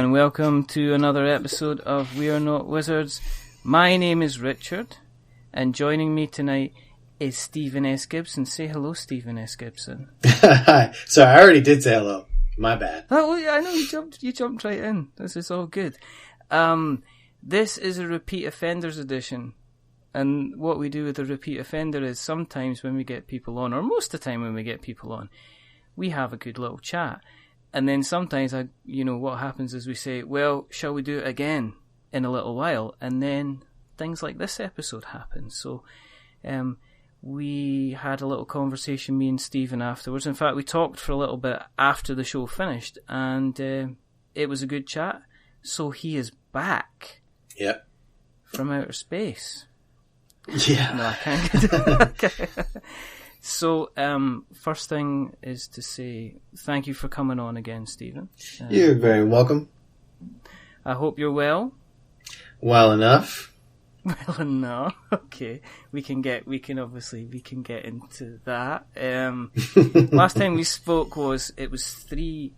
and welcome to another episode of We Are Not Wizards. My name is Richard, and joining me tonight is Stephen S. Gibson. Say hello, Stephen S. Gibson. Hi. So I already did say hello. My bad. Oh, yeah, I know, you jumped right in. This is all good. This is a repeat offenders edition. And what we do with a repeat offender is sometimes when we get people on, or most of the time when we get people on, we have a good little chat. And then sometimes, what happens is we say, well, shall we do it again in a little while? And then things like this episode happen. So we had a little conversation, me and Stephen, afterwards. In fact, we talked for a little bit after the show finished, and it was a good chat. So he is back. Yep. From outer space. Yeah. No, I can't. Okay. So, first thing is to say thank you for coming on again, Stephen. You're very welcome. I hope you're well. Well enough. Well enough. Okay. We can get into that. Last time we spoke it was 3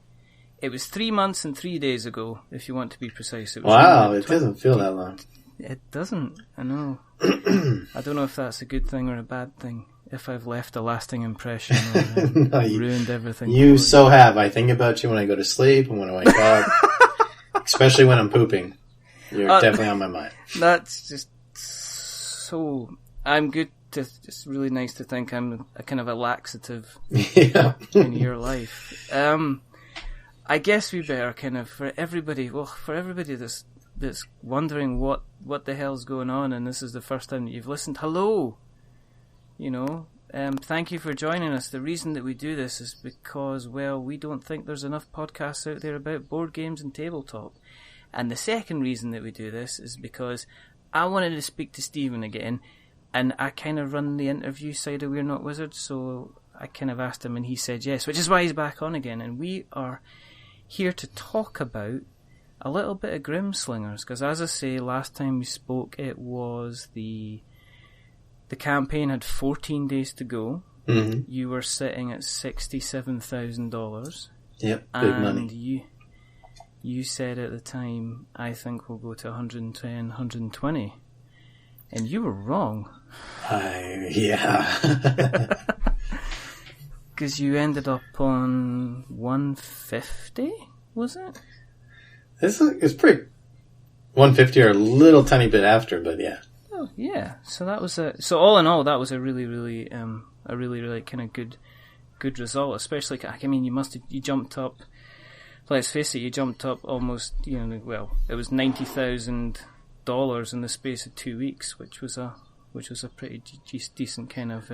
months and 3 days ago, if you want to be precise. It was it doesn't feel that long. It doesn't, I know. I don't know if that's a good thing or a bad thing. If I've left a lasting impression or No, ruined everything. You so have. I think about you when I go to sleep and when I wake up. Especially when I'm pooping. You're definitely on my mind. That's just so... I'm good to... It's really nice to think I'm a kind of a laxative in your life. I guess we better kind of... For everybody that's wondering what the hell's going on, and this is the first time that you've listened, hello! Thank you for joining us. The reason that we do this is because, well, we don't think there's enough podcasts out there about board games and tabletop. And the second reason that we do this is because I wanted to speak to Stephen again, and I kind of run the interview side of We're Not Wizards, so I kind of asked him and he said yes, which is why he's back on again. And we are here to talk about a little bit of Grimslingers, because as I say, last time we spoke, it was the campaign had 14 days to go. Mm-hmm. You were sitting at $67,000. Yep, big money. And you said at the time, I think we'll go to 110, 120. And you were wrong. Yeah. Because you ended up on 150, was it? It's pretty... 150 or a little tiny bit after, but yeah. Oh, yeah. So that was so all in all, that was a really, really kind of good result. Especially, I mean, you jumped up. Let's face it, you jumped up almost. It was $90,000 in the space of 2 weeks, which was a pretty decent kind of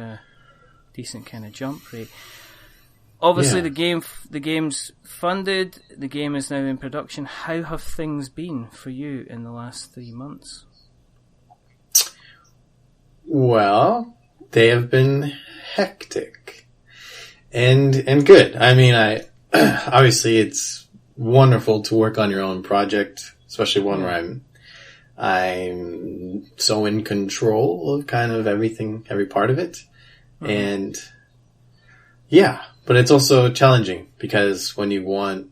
jump rate. Obviously, yeah. the game's funded. The game is now in production. How have things been for you in the last 3 months? Well, they have been hectic and good. I mean, obviously it's wonderful to work on your own project, especially one where I'm so in control of kind of everything, every part of it. Mm-hmm. And yeah, but it's also challenging because when you want,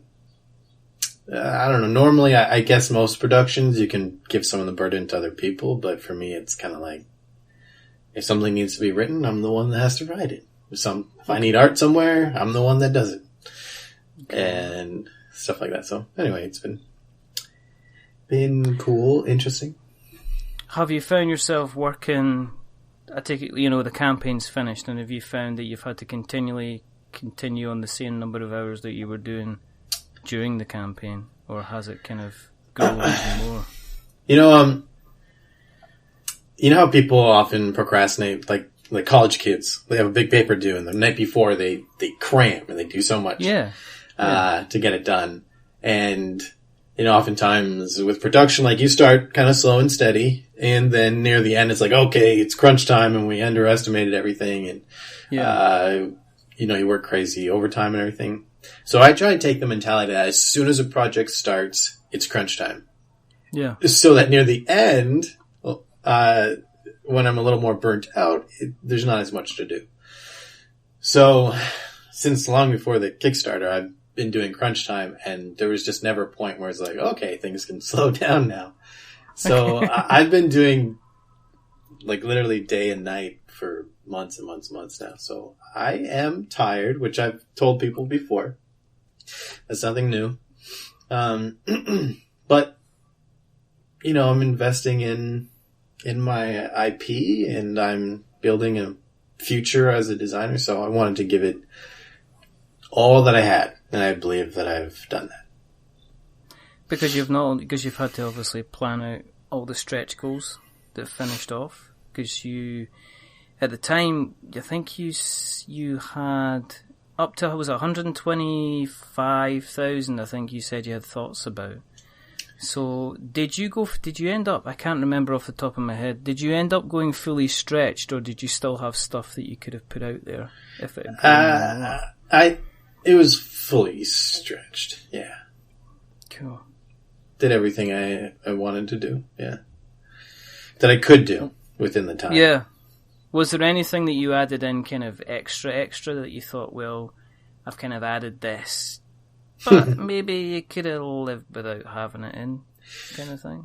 I don't know, normally I guess most productions you can give some of the burden to other people, but for me it's kind of like, if something needs to be written, I'm the one that has to write it. If I need art somewhere, I'm the one that does it. Okay. And stuff like that. So anyway, it's been cool, interesting. Have you found yourself working, I take it, the campaign's finished, and have you found that you've had to continue on the same number of hours that you were doing during the campaign, or has it kind of grown even more? You know how people often procrastinate, like college kids. They have a big paper due, and the night before they cram and they do so much to get it done. And oftentimes with production, like you start kind of slow and steady, and then near the end it's like, okay, it's crunch time, and we underestimated everything, and you work crazy overtime and everything. So I try to take the mentality that as soon as a project starts, it's crunch time. Yeah. So that near the end, when I'm a little more burnt out, there's not as much to do. So, since long before the Kickstarter, I've been doing crunch time, and there was just never a point where it's like, okay, things can slow down now. So I've been doing like literally day and night for months and months and months now. So I am tired, which I've told people before. That's nothing new. But you know, I'm investing in my IP, and I'm building a future as a designer. So I wanted to give it all that I had, and I believe that I've done that. Because you've had to obviously plan out all the stretch goals that finished off. Because you, at the time, I think you had up to, was it 125,000? I think you said you had thoughts about. So did you end up? I can't remember off the top of my head. Did you end up going fully stretched, or did you still have stuff that you could have put out there if it had been It was fully stretched, yeah. Cool. Did everything I wanted to do, yeah. That I could do within the time. Yeah. Was there anything that you added in kind of extra that you thought, well, I've kind of added this, but maybe you could have lived without having it in, kind of thing?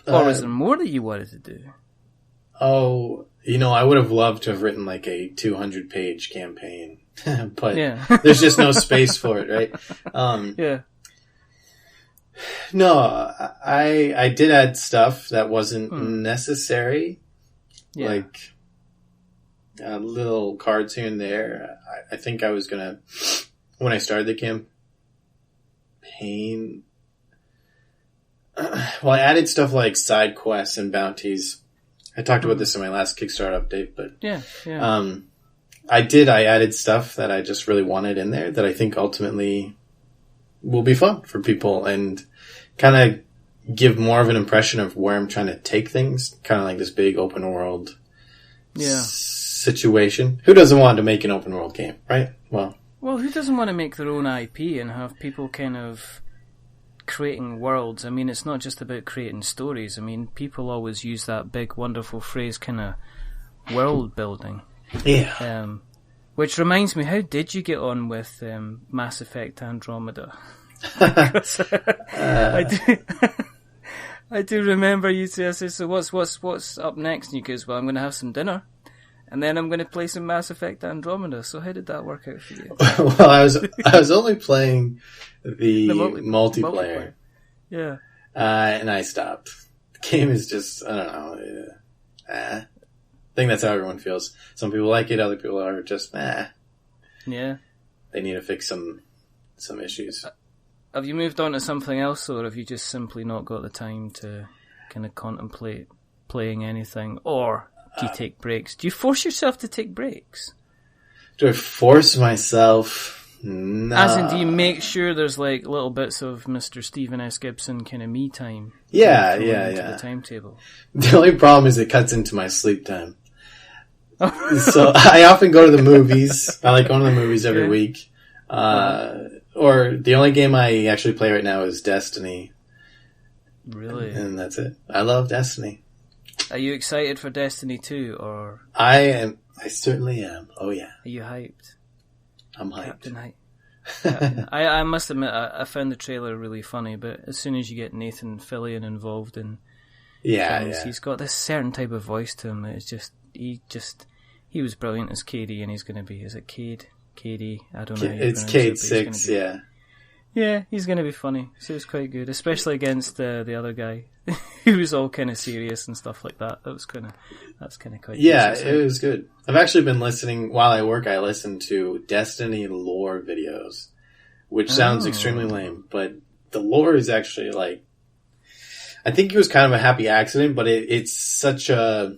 Or was there more that you wanted to do? Oh, you know, I would have loved to have written like a 200-page campaign. But there's just no space for it, right? Yeah. No, I did add stuff that wasn't necessary, like little cards here and there. I think I was gonna, when I started the campaign, well, I added stuff like side quests and bounties. I talked about this in my last Kickstarter update, but I added stuff that I just really wanted in there that I think ultimately will be fun for people and kind of give more of an impression of where I'm trying to take things. Kind of like this big open world situation. Who doesn't want to make an open world game, right? Well, who doesn't want to make their own IP and have people kind of creating worlds? I mean, it's not just about creating stories. I mean, people always use that big, wonderful phrase, kind of world building. Yeah. Which reminds me, how did you get on with Mass Effect Andromeda? I do remember you say, so what's up next? And you goes, well, I'm going to have some dinner, and then I'm going to play some Mass Effect Andromeda. So how did that work out for you? Well, I was only playing the multiplayer. Yeah. And I stopped. The game is just, I don't know. I think that's how everyone feels. Some people like it, other people are just, Yeah. They need to fix some issues. Have you moved on to something else, or have you just simply not got the time to kind of contemplate playing anything? Or do you take breaks? Do you force yourself to take breaks? Do I force myself? No. As in, do you make sure there's like little bits of Mr. Stephen S. Gibson kind of me time? Yeah. The timetable. The only problem is it cuts into my sleep time. So I often go to the movies. I like going to the movies every week. Or the only game I actually play right now is Destiny. Really? And that's it. I love Destiny. Are you excited for Destiny 2, or? I am. I certainly am. Oh yeah. Are you hyped? I'm hyped. Captain Hype. I must admit, I found the trailer really funny, but as soon as you get Nathan Fillion involved in things, he's got this certain type of voice to him that is he was brilliant as Cady, and he's going to be, is it Cade? Cady, I don't know. It's Cade 6, yeah. Yeah, he's going to be funny. So it's quite good, especially against the other guy, who was all kind of serious and stuff like that. That's kind of quite. Yeah, it was good. I've actually been listening while I work. I listen to Destiny lore videos, which sounds extremely lame, but the lore is actually like. I think it was kind of a happy accident, but it's such a.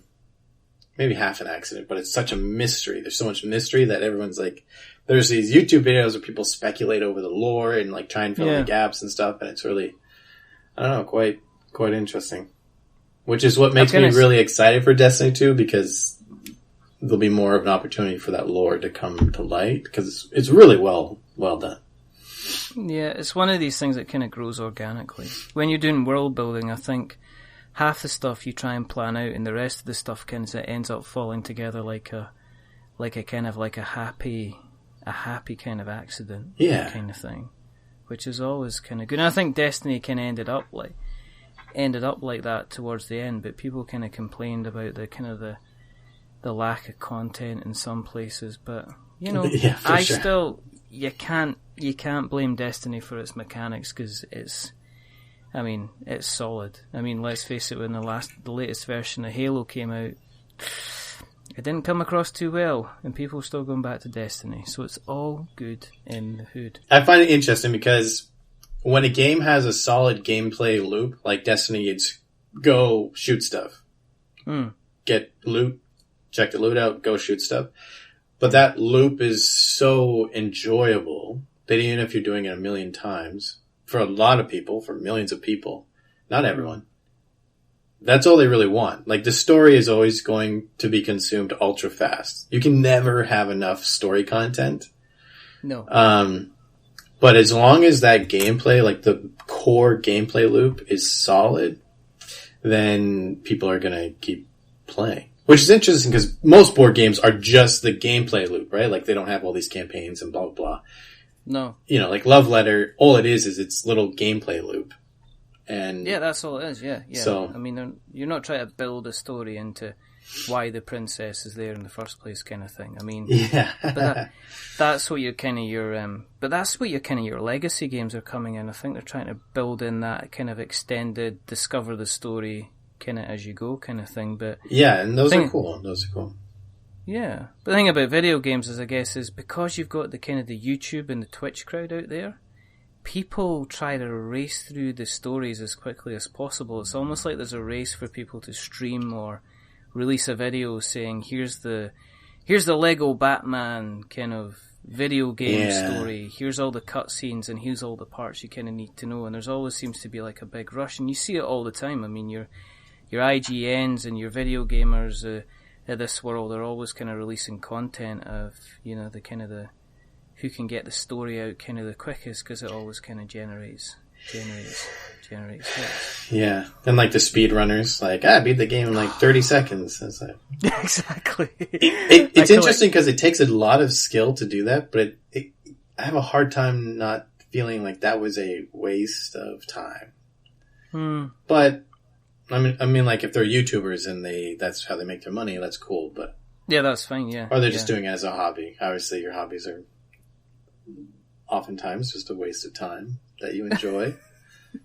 Maybe half an accident, but it's such a mystery. There's so much mystery that everyone's like, there's these YouTube videos where people speculate over the lore and like try and fill in the gaps and stuff. And it's really, I don't know, quite interesting, which is what makes me really excited for Destiny 2, because there'll be more of an opportunity for that lore to come to light, because it's really well done. Yeah. It's one of these things that kind of grows organically. When you're doing world building, I think half the stuff you try and plan out, and the rest of the stuff kind of ends up falling together like a kind of like a happy a happy kind of accident, kind of thing, which is always kind of good. And I think Destiny kind of ended up like that towards the end, but people kind of complained about the kind of the lack of content in some places. But you know, still you can't blame Destiny for its mechanics, because it's solid. I mean, let's face it, when the latest version of Halo came out, it didn't come across too well, and people are still going back to Destiny. So it's all good in the hood. I find it interesting because when a game has a solid gameplay loop, like Destiny, it's go shoot stuff. Get loot, check the loot out, go shoot stuff. But that loop is so enjoyable that even if you're doing it a million times, for a lot of people, for millions of people, not everyone, that's all they really want. Like, the story is always going to be consumed ultra fast. You can never have enough story content. No. But as long as that gameplay, like the core gameplay loop, is solid, then people are going to keep playing. Which is interesting because most board games are just the gameplay loop, right? Like, they don't have all these campaigns and blah, blah, blah. No. You know, like Love Letter, all it is its little gameplay loop. And yeah, that's all it is, yeah. So, I mean, you're not trying to build a story into why the princess is there in the first place, kind of thing. I mean, but that's what your legacy games are coming in. I think they're trying to build in that kind of extended, discover the story kind of as you go kind of thing. But yeah, and those are cool. Yeah, but the thing about video games is, I guess, is because you've got the kind of the YouTube and the Twitch crowd out there, people try to race through the stories as quickly as possible. It's almost like there's a race for people to stream or release a video saying, here's the Lego Batman kind of video game story, here's all the cutscenes, and here's all the parts you kind of need to know. And there's always seems to be like a big rush, and you see it all the time. I mean, your IGNs and your video gamers of this world are always kind of releasing content of, you know, the kind of the who can get the story out kind of the quickest, because it always kind of generates hits. Yeah, and like the speedrunners, like, I beat the game in like 30 seconds. It's like, exactly. It's interesting because it takes a lot of skill to do that, but I have a hard time not feeling like that was a waste of time. But I mean, like, if they're YouTubers and that's how they make their money, that's cool. But yeah, that's fine. Yeah, or they're just doing it as a hobby. Obviously, your hobbies are oftentimes just a waste of time that you enjoy.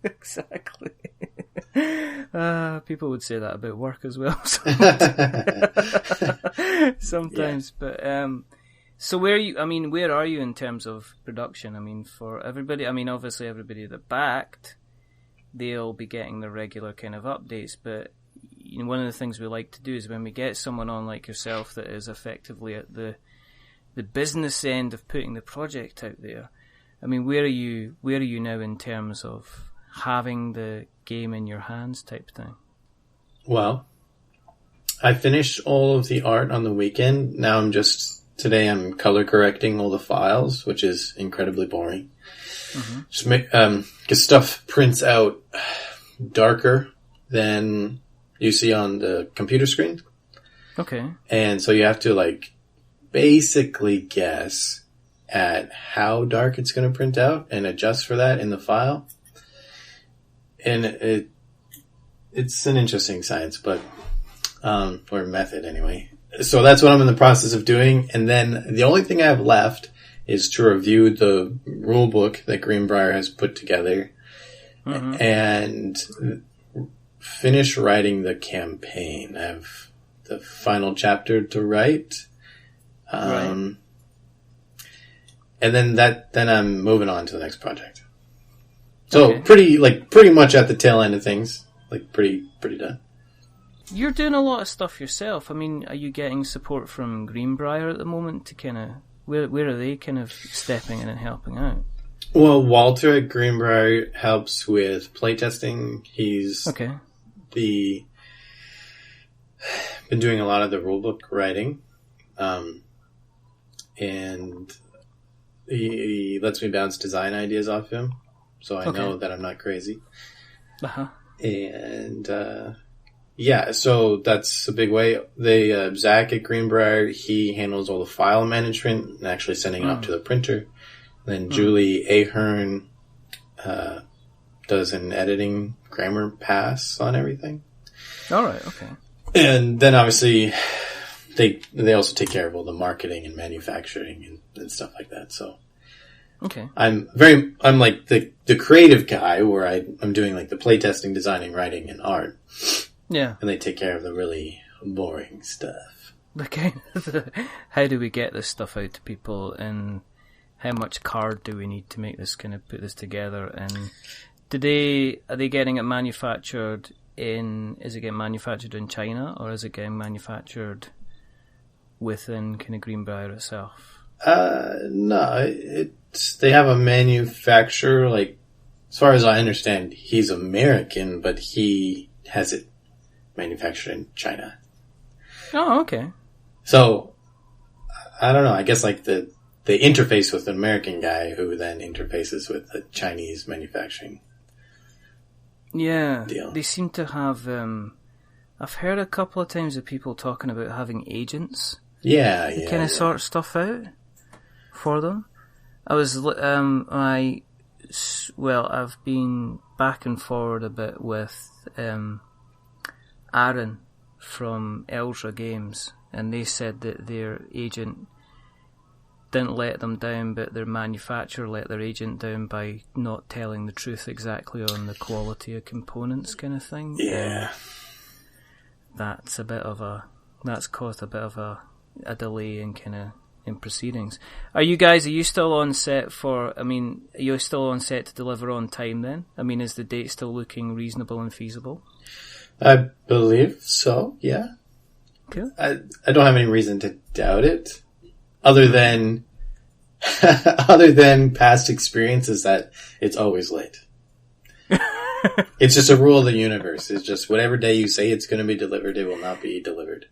Exactly. People would say that about work as well. Sometimes, yeah. But so where are you in terms of production? I mean, for everybody. I mean, obviously, everybody that backed, they'll be getting the regular kind of updates. But you know, one of the things we like to do is when we get someone on like yourself that is effectively at the business end of putting the project out there. I mean, where are you now in terms of having the game in your hands type thing? Well, I finished all of the art on the weekend. Now today I'm color correcting all the files, which is incredibly boring. Just because stuff prints out darker than you see on the computer screen. Okay. And so you have to like basically guess at how dark it's going to print out and adjust for that in the file. And it's an interesting science, but or method anyway. So that's what I'm in the process of doing. And then the only thing I have left is to review the rule book that Greenbrier has put together and finish writing the campaign. I have the final chapter to write. Right. And then I'm moving on to the next project. So pretty much at the tail end of things, like pretty done. You're doing a lot of stuff yourself. I mean, are you getting support from Greenbrier at the moment to kind of, where are they kind of stepping in and helping out? Well, Walter at Greenbrier helps with playtesting. He's been doing a lot of the rulebook writing. And he lets me bounce design ideas off him, so I know that I'm not crazy. And Yeah, so that's a big way. They Zach at Greenbrier, he handles all the file management and actually sending it off to the printer. Then Julie Ahern does an editing grammar pass on everything. All right, okay. And then obviously they also take care of all the marketing and manufacturing and stuff like that. So okay, I'm like the creative guy where I'm doing like the playtesting, designing, writing, and art. Yeah. And they take care of the really boring stuff. Okay. How do we get this stuff out to people, and how much card do we need to make this kind of put this together? And are they getting it manufactured is it getting manufactured in China, or is it getting manufactured within kind of Greenbrier itself? No, they have a manufacturer, like, as far as I understand, he's American, but he has it manufactured in China. Oh, okay. So, I don't know, I guess like they interface with an American guy who then interfaces with a Chinese manufacturing deal. They seem to have, I've heard a couple of times of people talking about having agents. Yeah. Kind of sort stuff out for them. I've been back and forward a bit with Aaron from Eldra Games, and they said that their agent didn't let them down, but their manufacturer let their agent down by not telling the truth exactly on the quality of components, kind of thing. Yeah. That's caused a bit of a delay in in proceedings. Are you still on set are you still on set to deliver on time then? I mean, is the date still looking reasonable and feasible? I believe so, yeah. Cool. I don't have any reason to doubt it, other than past experiences that it's always late. It's just a rule of the universe. It's just whatever day you say it's going to be delivered, it will not be delivered.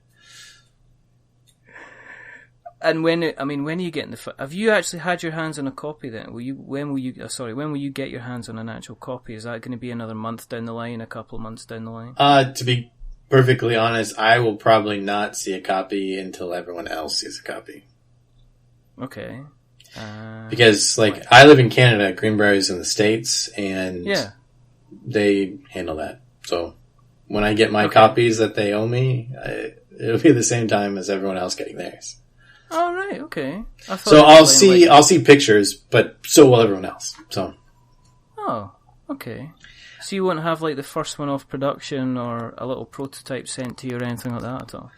And when are you getting have you actually had your hands on a copy then? When will you get your hands on an actual copy? Is that going to be another month down the line, a couple of months down the line? To be perfectly honest, I will probably not see a copy until everyone else sees a copy. Okay. Because, I live in Canada, Greenbrier's in the States, and they handle that. So, when I get my copies that they owe me, it'll be the same time as everyone else getting theirs. Oh, right, okay. So I'll see pictures, but so will everyone else. So. Oh, okay. So you won't have the first one off production or a little prototype sent to you or anything like that at all?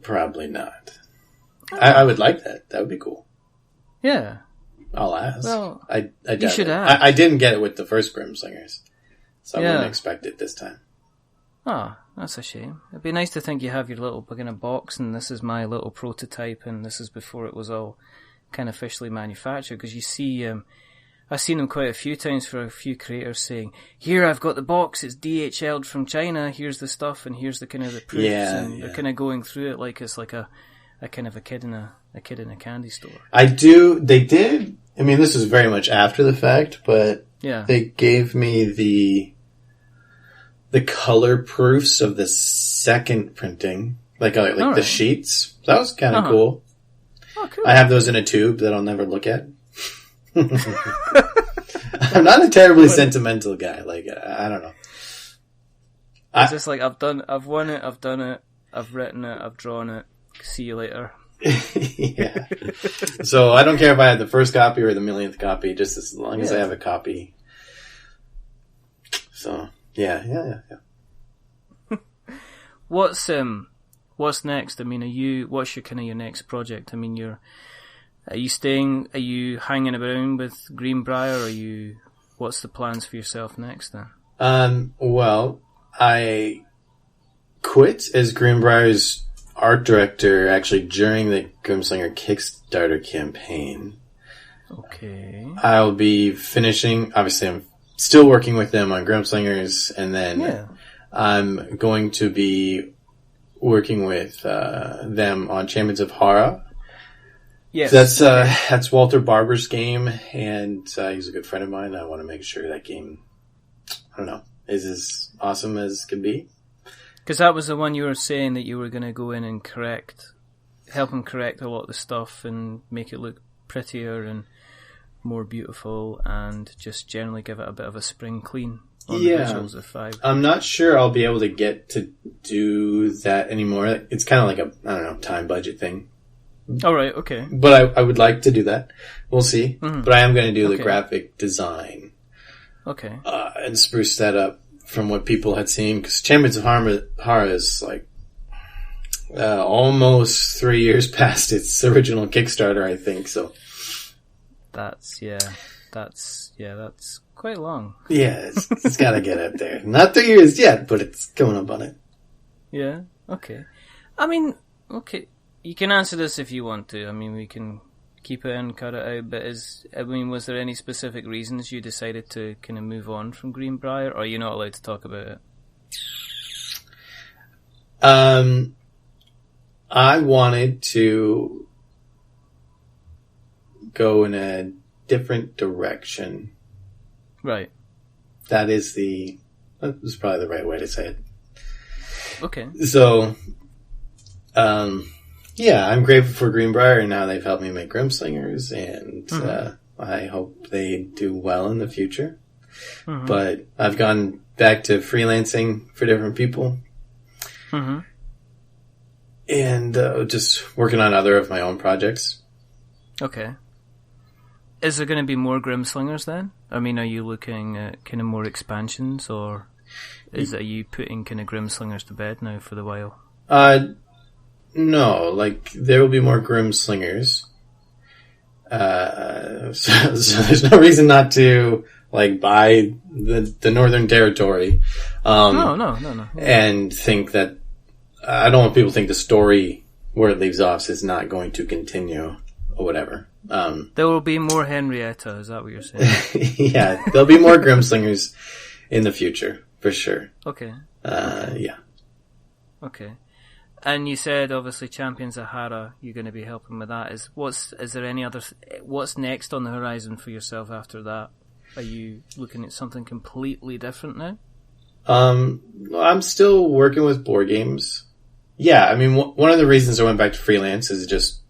Probably not. Oh. I would like that. That would be cool. Yeah. I'll ask. Well, I you should ask. I didn't get it with the first Grimslingers, so I wouldn't expect it this time. Oh, that's a shame. It'd be nice to think you have your little kind of box, and this is my little prototype, and this is before it was all kind of officially manufactured. Because you see, I've seen them quite a few times for a few creators saying, "Here, I've got the box. It's DHL'd from China. Here's the stuff, and here's the kind of the proofs." And they're kind of going through it like it's like a kind of a kid in a candy store. They did. I mean, this is very much after the fact, but they gave me the color proofs of the second printing, the sheets. That was kind of cool. Oh, cool. I have those in a tube that I'll never look at. I'm not a terribly sentimental guy. I don't know. It's just I've won it, I've done it, I've written it, I've drawn it. See you later. Yeah. So I don't care if I have the first copy or the millionth copy, just as long as I have a copy. So yeah. What's next? I mean, what's your next project? I mean, are you hanging around with Greenbrier, what's the plans for yourself next then? Well, I quit as Greenbrier's art director actually during the Grimslinger Kickstarter campaign. Okay. I'll be finishing, obviously I'm still working with them on Grimslingers, and then I'm going to be working with them on Champions of Horror. Yes. That's Walter Barber's game, and he's a good friend of mine. I want to make sure that game, I don't know, is as awesome as can be. Because that was the one you were saying that you were going to go in and help him correct a lot of the stuff and make it look prettier and more beautiful, and just generally give it a bit of a spring clean on the visuals of 5. I'm not sure I'll be able to get to do that anymore. It's kind of like a, time budget thing. All right, okay. But I would like to do that. We'll see. Mm-hmm. But I am going to do the graphic design. Okay. And spruce that up from what people had seen. Because Champions of Horror is like almost 3 years past its original Kickstarter, I think. So that's quite long. Yeah, it's got to get up there. Not 3 years yet, but it's coming up on it. Yeah. Okay. I mean, okay. You can answer this if you want to. I mean, we can keep it in, cut it out. But was there any specific reasons you decided to kind of move on from Greenbrier, or are you not allowed to talk about it? I wanted to go in a different direction. Right. That was probably the right way to say it. Okay. So, yeah, I'm grateful for Greenbrier and how they've helped me make Grimslingers, and I hope they do well in the future. Mm-hmm. But I've gone back to freelancing for different people. Mm-hmm. And just working on other of my own projects. Okay. Is there going to be more Grimslingers then? I mean, are you looking at kind of more expansions, or are you putting kind of Grimslingers to bed now for the while? No, like, there will be more Grimslingers. So there's no reason not to, like, buy the Northern Territory. No. And think that, I don't want people to think the story where it leaves off is not going to continue, or whatever. There will be more Henrietta, is that what you're saying? Yeah, there'll be more Grimslingers in the future, for sure. Okay. Yeah. Okay. And you said, obviously, Champions of Hara, you're going to be helping with that. What's next on the horizon for yourself after that? Are you looking at something completely different now? I'm still working with board games. Yeah, I mean, one of the reasons I went back to freelance is it just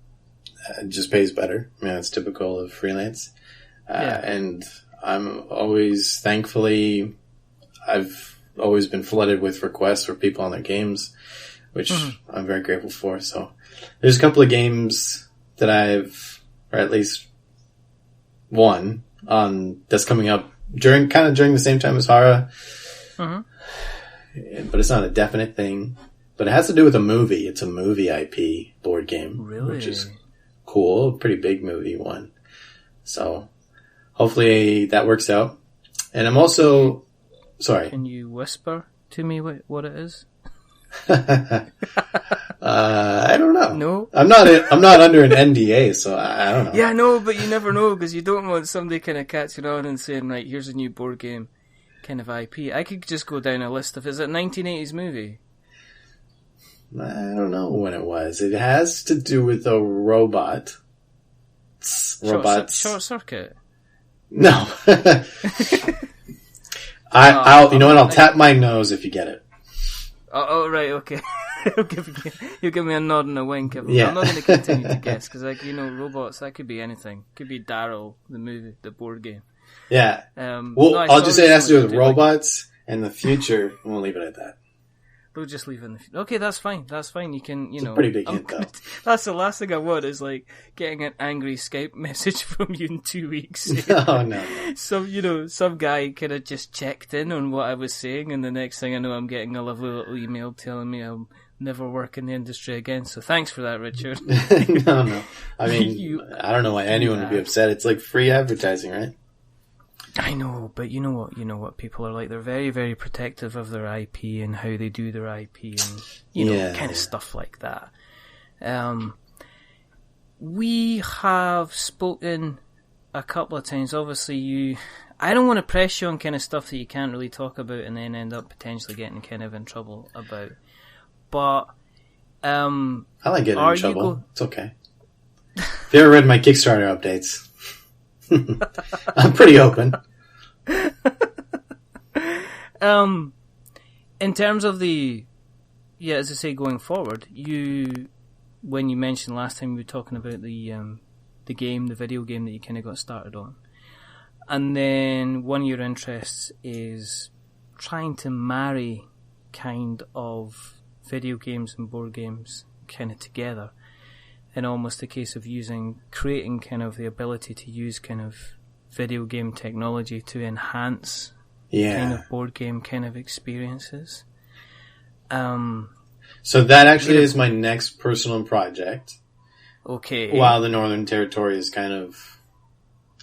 pays better. I mean, that's typical of freelance. And I'm always, thankfully, I've always been flooded with requests for people on their games, which I'm very grateful for. So there's a couple of games that or at least one, that's coming up during the same time as Hara. But it's not a definite thing. But it has to do with a movie. It's a movie IP board game. Really? Which is cool. A pretty big movie one. So hopefully that works out. And I'm also... Sorry. Can you whisper to me what it is? I don't know. No? I'm not under an NDA, so I don't know. Yeah, no, but you never know, because you don't want somebody kind of catching on and saying, right, here's a new board game kind of IP. I could just go down a list of, is it a 1980s movie? I don't know when it was. It has to do with a robot. Robots. Short Circuit? No. I'll tap my nose if you get it. Oh, right, okay. You'll give me a nod and a wink. Yeah. I'm not going to continue to guess, because, robots, that could be anything. Could be Daryl, the movie, the board game. Yeah. I'll just say it has to do with robots and the future, and we'll leave it at that. We'll just leave it in the... Okay, that's fine. You can, It's a pretty big hint, though. That's the last thing I want, is, getting an angry Skype message from you in 2 weeks. No. Some guy kind of just checked in on what I was saying, and the next thing I know, I'm getting a lovely little email telling me I'll never work in the industry again. So thanks for that, Richard. No. I mean, I don't know why anyone would be upset. It's like free advertising, right? I know, but you know what people are like. They're very, very protective of their IP and how they do their IP and, kind of stuff like that. We have spoken a couple of times. Obviously, I don't want to press you on kind of stuff that you can't really talk about and then end up potentially getting kind of in trouble about. But, I like getting in trouble. It's okay. Have you ever read my Kickstarter updates? I'm pretty open. In terms of as I say, going forward, when you mentioned last time we were talking about the video game that you kind of got started on, and then one of your interests is trying to marry kind of video games and board games kind of together, in almost a case of creating kind of the ability to use kind of video game technology to enhance kind of board game kind of experiences. So that actually is my next personal project. Okay. While the Northern Territory is kind of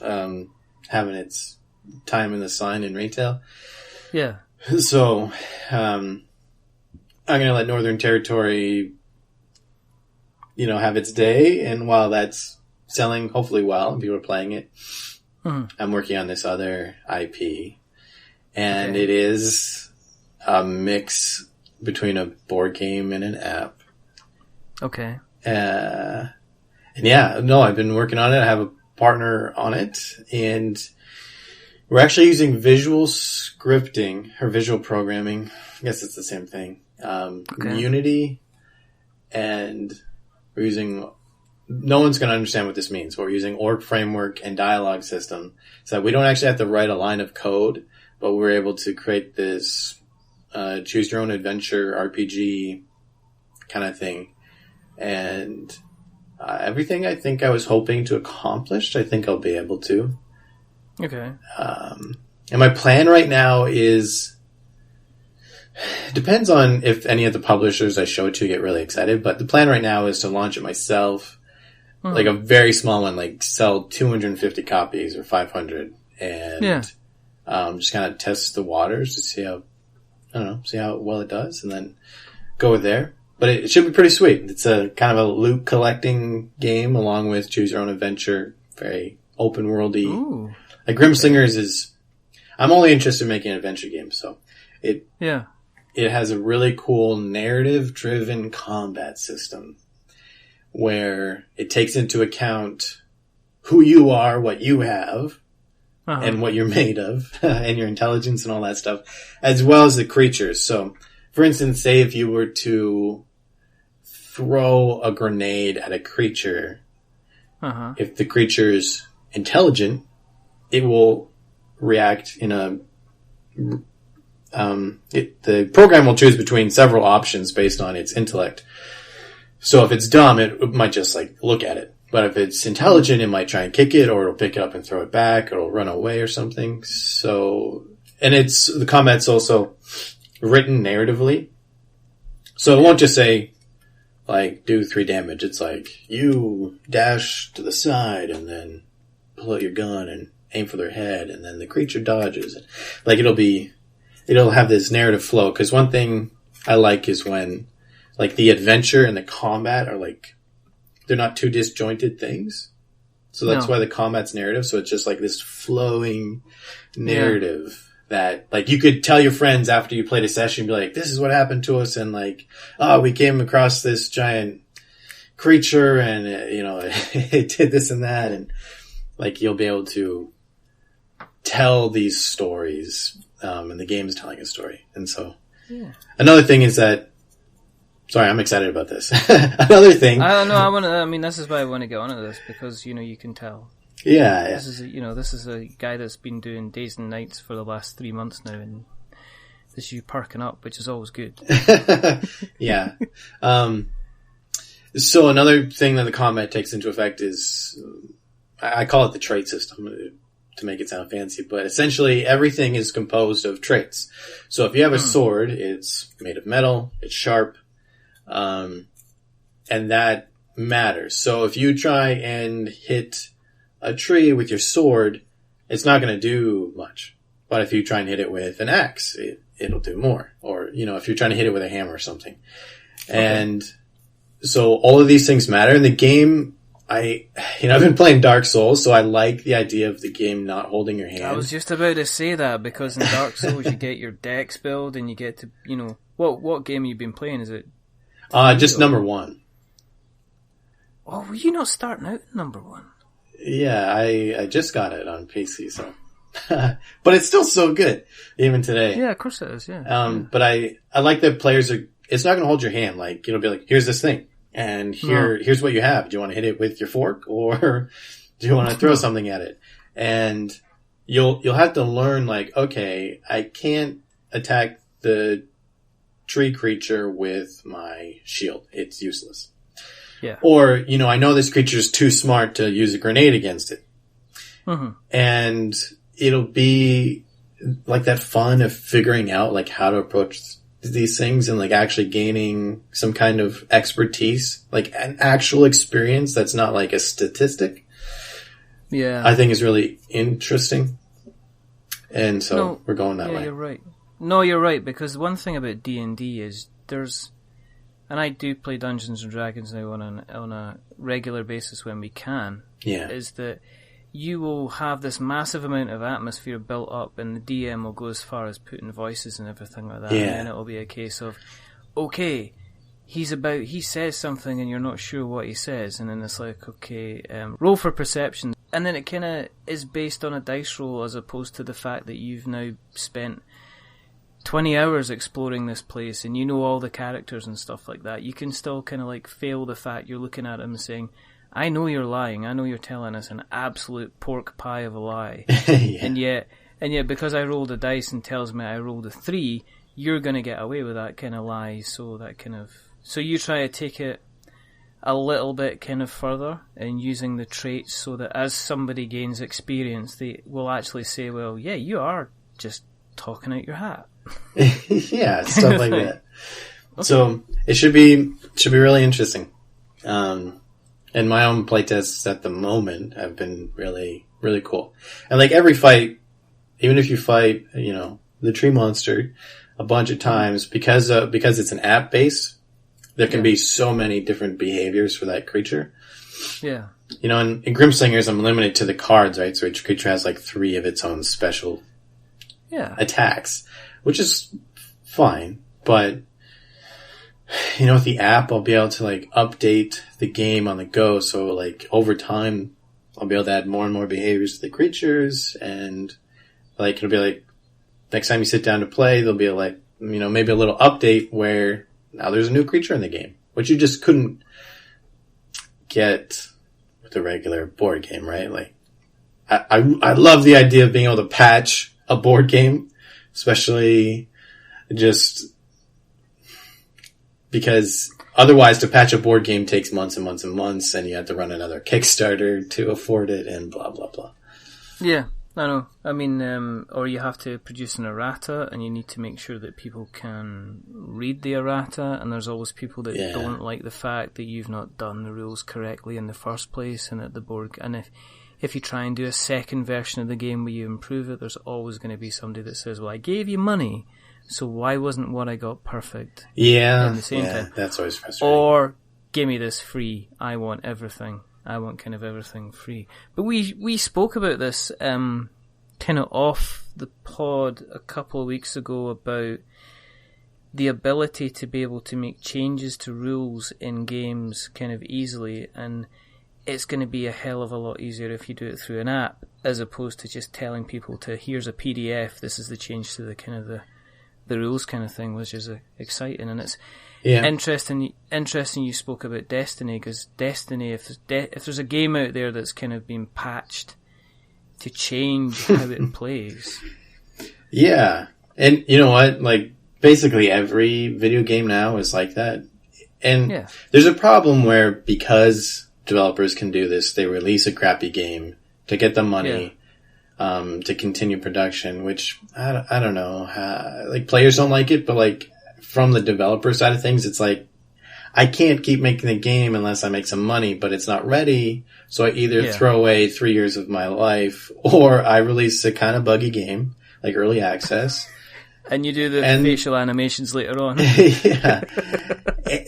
having its time in the sun in retail. Yeah. So I'm going to let Northern Territory, have its day. And while that's selling hopefully well and people are playing it, I'm working on this other IP. And it is a mix between a board game and an app. Okay. I've been working on it. I have a partner on it, and we're actually using visual scripting or visual programming. I guess it's the same thing. Unity, and we're using. No one's going to understand what this means, but we're using org framework and dialogue system, so that we don't actually have to write a line of code, but we're able to create this choose your own adventure RPG kind of thing. And everything I think I was hoping to accomplish, I think I'll be able to. Okay. And my plan right now is, depends on if any of the publishers I show it to get really excited, but the plan right now is to launch it myself, like a very small one, like sell 250 copies or 500, and just kind of test the waters to see how well it does, and then go there. But it should be pretty sweet. It's a kind of a loot collecting game along with choose your own adventure, very open worldy. Ooh. Like Grimslingers is, I'm only interested in making an adventure game, so it has a really cool narrative driven combat system where it takes into account who you are, what you have, and what you're made of, and your intelligence and all that stuff, as well as the creatures. So, for instance, say if you were to throw a grenade at a creature, if the creature's intelligent, it will react in the program will choose between several options based on its intellect. So if it's dumb, it might just look at it. But if it's intelligent, it might try and kick it, or it'll pick it up and throw it back, or it'll run away or something. So, and the combat's also written narratively. So it won't just say, do 3 damage. It's you dash to the side and then pull out your gun and aim for their head, and then the creature dodges. It'll have this narrative flow, because one thing I like is when, the adventure and the combat are they're not two disjointed things. So that's why the combat's narrative. So it's just this flowing narrative that you could tell your friends after you played a session, be like, this is what happened to us. And we came across this giant creature and, it did this and that. And you'll be able to tell these stories. And the game's telling a story. And so another thing is that, sorry, I'm excited about this. Another thing. I don't know. This is why I want to get onto this, because, you can tell. Yeah. This is a guy that's been doing days and nights for the last 3 months now, and this is you perking up, which is always good. Yeah. So another thing that the combat takes into effect is, I call it the trait system to make it sound fancy, but essentially everything is composed of traits. So if you have a sword, it's made of metal, it's sharp, and that matters. So if you try and hit a tree with your sword, it's not going to do much. But if you try and hit it with an axe, it'll do more. Or, if you're trying to hit it with a hammer or something. Okay. And so all of these things matter. In the game, I've been playing Dark Souls, so I like the idea of the game not holding your hand. I was just about to say that, because in Dark Souls you get your dex build and you get to, what game have you been playing? Is it? Just number 1. Oh, were you not starting out number 1? Yeah, I just got it on PC, so. but it's still so good even today. Yeah, of course it is. Yeah. But I like that players are. It's not going to hold your hand. Like it'll be like, here's this thing, and here's what you have. Do you want to hit it with your fork, or do you want to throw something at it? And you'll have to learn. Like, okay, I can't attack the tree creature with my shield. It's useless. Yeah. Or, I know this creature's too smart to use a grenade against it. Mm-hmm. And it'll be like that fun of figuring out like how to approach these things and like actually gaining some kind of expertise, like an actual experience that's not like a statistic. Yeah. I think is really interesting. And so we're going that way. Yeah, you're right. No, you're right, because one thing about D&D is and I do play Dungeons and Dragons now on a regular basis when we can. Yeah. Is that you will have this massive amount of atmosphere built up, and the DM will go as far as putting voices and everything like that. Yeah. And then it'll be a case of, okay, he says something and you're not sure what he says, and then it's like, okay, roll for perception. And then it kind of is based on a dice roll as opposed to the fact that you've now spent 20 hours exploring this place and you know all the characters and stuff like that. You can still kind of like fail the fact you're looking at him and saying, I know you're lying, I know you're telling us an absolute pork pie of a lie. Yeah. And yet because I rolled a dice and tells me I rolled a 3, you're going to get away with that kind of lie. So you try to take it a little bit kind of further and using the traits so that as somebody gains experience, they will actually say, well, yeah, you are just talking out your hat. Yeah, stuff like that. Okay. So it should be really interesting. And my own playtests at the moment have been really, really cool. And like every fight, even if you fight, the tree monster a bunch of times, because it's an app base, there can be so many different behaviors for that creature. Yeah. In Grimslingers, I'm limited to the cards, right? So each creature has like 3 of its own special attacks, which is fine. But, with the app, I'll be able to like update the game on the go. So like over time, I'll be able to add more and more behaviors to the creatures. And like, it'll be like, next time you sit down to play, there'll be like, maybe a little update where now there's a new creature in the game, which you just couldn't get with a regular board game, right? Like, I love the idea of being able to patch a board game, especially just because otherwise to patch a board game takes months and months and months, and you have to run another Kickstarter to afford it and blah, blah, blah. Yeah, I know. I mean, or you have to produce an errata, and you need to make sure that people can read the errata, and there's always people that don't like the fact that you've not done the rules correctly in the first place, and at the board, and if you try and do a second version of the game where you improve it, there's always going to be somebody that says, well, I gave you money, so why wasn't what I got perfect? Yeah, at the same time? That's always frustrating. Or, give me this free, I want everything. I want kind of everything free. But we spoke about this kind of off the pod a couple of weeks ago about the ability to be able to make changes to rules in games kind of easily, and it's going to be a hell of a lot easier if you do it through an app as opposed to just telling people to, here's a PDF, this is the change to the kind of the rules kind of thing, which is exciting. And it's interesting you spoke about Destiny, because Destiny, if there's a game out there that's kind of been patched to change how it plays. Yeah. And you know what? Like, basically every video game now is like that. And there's a problem where because developers can do this, they release a crappy game to get the money to continue production, which I don't know. Like, players don't like it, but like from the developer side of things, it's like, I can't keep making a game unless I make some money, but it's not ready. So I either throw away 3 years of my life, or I release a kind of buggy game, like early access. And you do the facial animations later on. Yeah.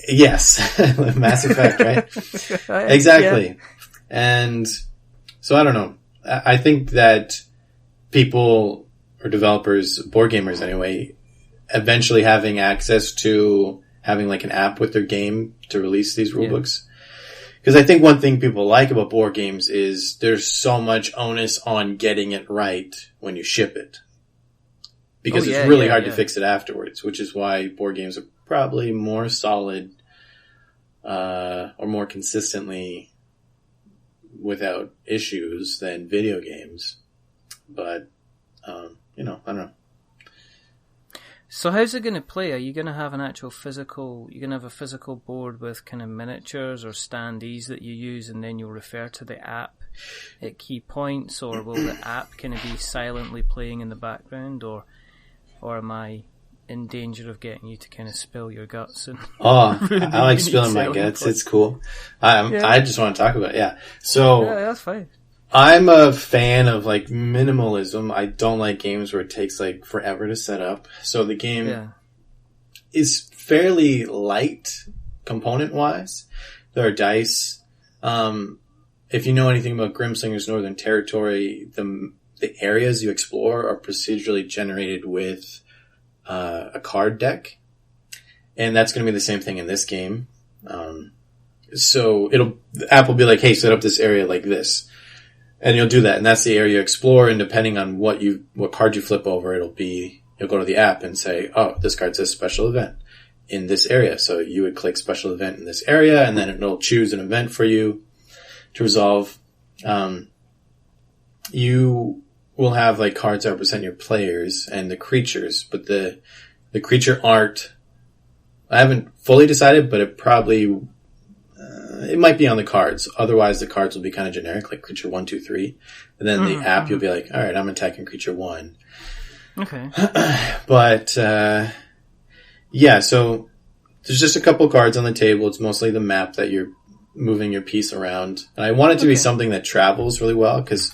Yes. Mass Effect, right? Exactly. Yeah. And so I don't know. I think that people, or developers, board gamers anyway, eventually having access to having like an app with their game to release these rule books Because I think one thing people like about board games is there's so much onus on getting it right when you ship it. Because it's really hard to fix it afterwards, which is why board games are probably more solid or more consistently without issues than video games. But, I don't know. So how's it going to play? Are you going to have a physical board with kind of miniatures or standees that you use, and then you'll refer to the app at key points, or will the app kind of be silently playing in the background, or am I in danger of getting you to kind of spill your guts? And I like spilling my guts. It's cool. I just want to talk about it. Yeah. So yeah, that's fine. I'm a fan of like minimalism. I don't like games where it takes like forever to set up. So the game is fairly light component wise. There are dice. If you know anything about Grimslinger's Northern Territory, the areas you explore are procedurally generated with a card deck. And that's going to be the same thing in this game. So the app will be like, hey, set up this area like this. And you'll do that, and that's the area you explore, and depending on what card you flip over, you'll go to the app and say, oh, this card says special event in this area. So you would click special event in this area, and then it'll choose an event for you to resolve. You will have like cards that represent your players and the creatures, but the creature art, I haven't fully decided, but it might be on the cards. Otherwise, the cards will be kind of generic, like creature 1, 2, 3. And then the app, you'll be like, all right, I'm attacking creature 1. Okay. But, so there's just a couple cards on the table. It's mostly the map that you're moving your piece around. And I want it to be something that travels really well, because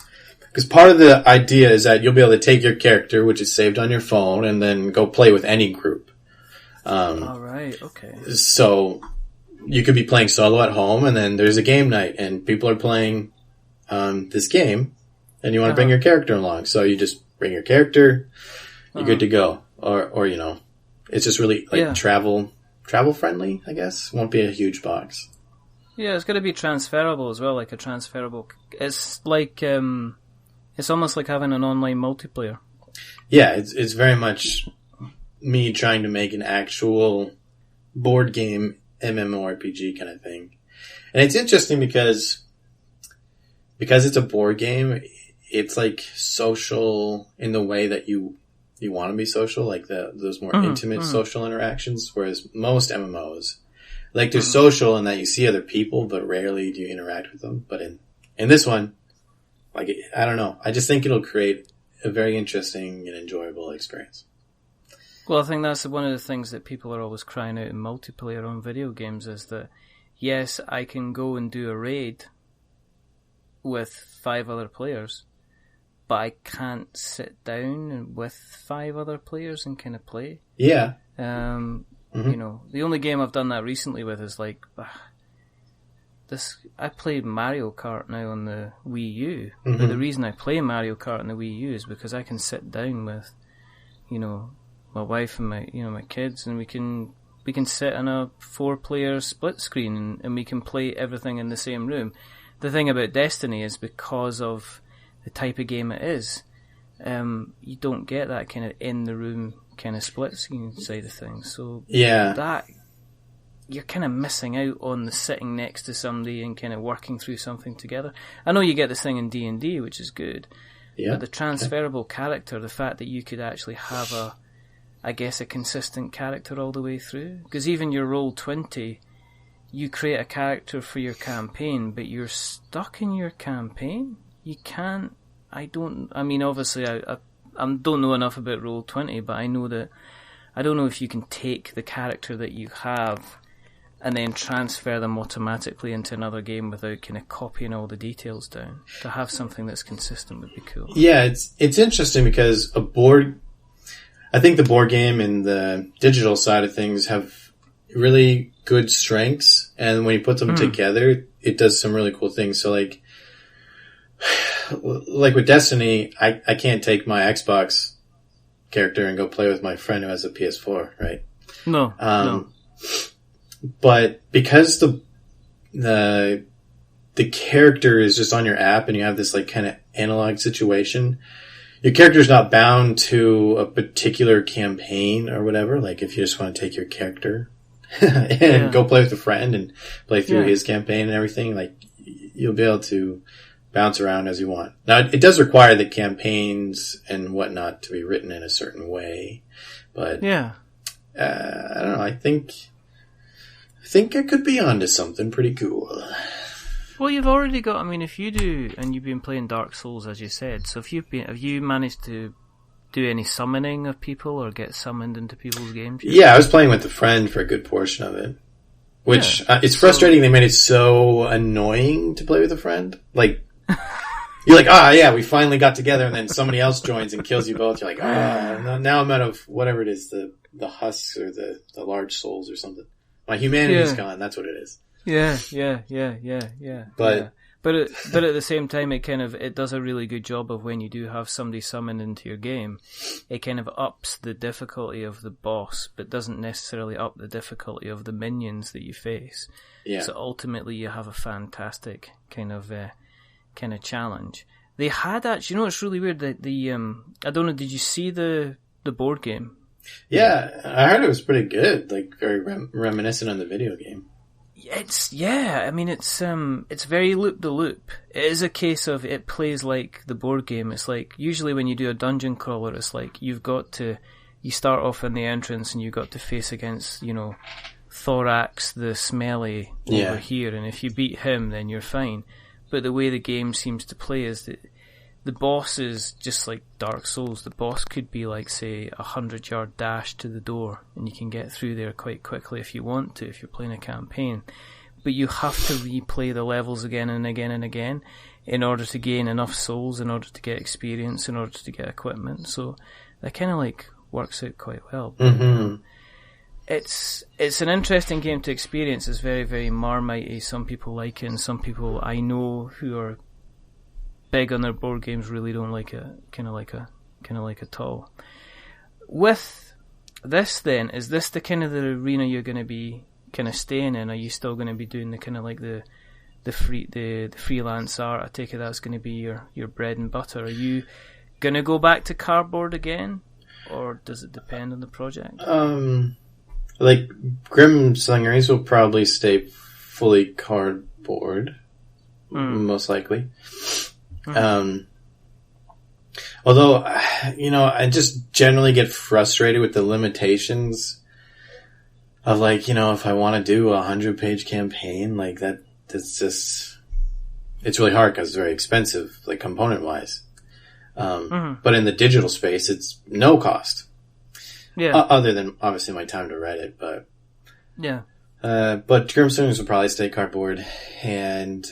part of the idea is that you'll be able to take your character, which is saved on your phone, and then go play with any group. All right, okay. So you could be playing solo at home, and then there's a game night, and people are playing this game, and you want to bring your character along. So you just bring your character, you're good to go. Or it's just really like travel friendly, I guess. Won't be a huge box. Yeah, it's going to be transferable as well, like a transferable. It's like it's almost like having an online multiplayer. Yeah, it's very much me trying to make an actual board game MMORPG kind of thing. And it's interesting because it's a board game, it's like social in the way that you want to be social, like those more intimate social interactions, whereas most MMOs, like they're social in that you see other people, but rarely do you interact with them. But in this one, like, I don't know. I just think it'll create a very interesting and enjoyable experience. Well, I think that's one of the things that people are always crying out in multiplayer on video games is that, yes, I can go and do a raid with 5 other players, but I can't sit down with 5 other players and kind of play. Yeah. The only game I've done that recently with is like, I play Mario Kart now on the Wii U, but the reason I play Mario Kart on the Wii U is because I can sit down with, my wife and my kids, and we can sit on a 4-player split screen and we can play everything in the same room. The thing about Destiny is because of the type of game it is, you don't get that kind of in the room kind of split screen side of things. So that you're kind of missing out on the sitting next to somebody and kind of working through something together. I know you get this thing in D&D, which is good, but the transferable character, the fact that you could actually have a consistent character all the way through. Because even your Roll20, you create a character for your campaign, but you're stuck in your campaign. You can't... obviously, I don't know enough about Roll20, but I know that... I don't know if you can take the character that you have and then transfer them automatically into another game without kind of copying all the details down. To have something that's consistent would be cool. Yeah, it's interesting because I think the board game and the digital side of things have really good strengths, and when you put them together, it does some really cool things. So like with Destiny, I can't take my Xbox character and go play with my friend who has a PS4, right? No. But because the the character is just on your app and you have this like kind of analog situation, your character's not bound to a particular campaign or whatever. Like if you just want to take your character and go play with a friend and play through his campaign and everything, like you'll be able to bounce around as you want. Now it does require the campaigns and whatnot to be written in a certain way, but I don't know. I think I could be onto something pretty cool. Well, you've already got. I mean, if you do, and you've been playing Dark Souls as you said. So have you managed to do any summoning of people or get summoned into people's games? Yeah, I was playing with a friend for a good portion of it, which it's frustrating. They made it so annoying to play with a friend. Like you're like, we finally got together, and then somebody else joins and kills you both. You're like, now I'm out of whatever it is, the husks or the large souls or something. My humanity's gone. That's what it is. Yeah. But at the same time, it does a really good job of when you do have somebody summoned into your game, it kind of ups the difficulty of the boss, but doesn't necessarily up the difficulty of the minions that you face. Yeah. So ultimately, you have a fantastic kind of challenge. They had actually, it's really weird that I don't know. Did you see the board game? Yeah, I heard it was pretty good. Like very reminiscent on the video game. It's very loop the loop. It is a case of it plays like the board game. It's like usually when you do a dungeon crawler, it's like you start off in the entrance and you've got to face against, Thorax the Smelly over here, and if you beat him, then you're fine. But the way the game seems to play is that the boss is just like Dark Souls. The boss could be like, say, 100-yard dash to the door, and you can get through there quite quickly if you want to, if you're playing a campaign. But you have to replay the levels again and again and again in order to gain enough souls, in order to get experience, in order to get equipment. So that kind of like works out quite well. Mm-hmm. It's an interesting game to experience. It's very, very Marmite-y. Some people like it, and some people I know who are big on their board games really don't like it. Kind of like at all. With this, then, is this the kind of the arena you're going to be kind of staying in? Are you still going to be doing the kind of like the freelance art? I take it that's going to be your bread and butter. Are you going to go back to cardboard again, or does it depend on the project? Like Grim Slingers will probably stay fully cardboard, most likely. Although, I just generally get frustrated with the limitations of like, if I want to do a 100-page campaign, like it's really hard because it's very expensive, like component wise. But in the digital space, it's no cost. Yeah. Other than obviously my time to write it, but yeah. But Grim Slingers will probably stay cardboard, and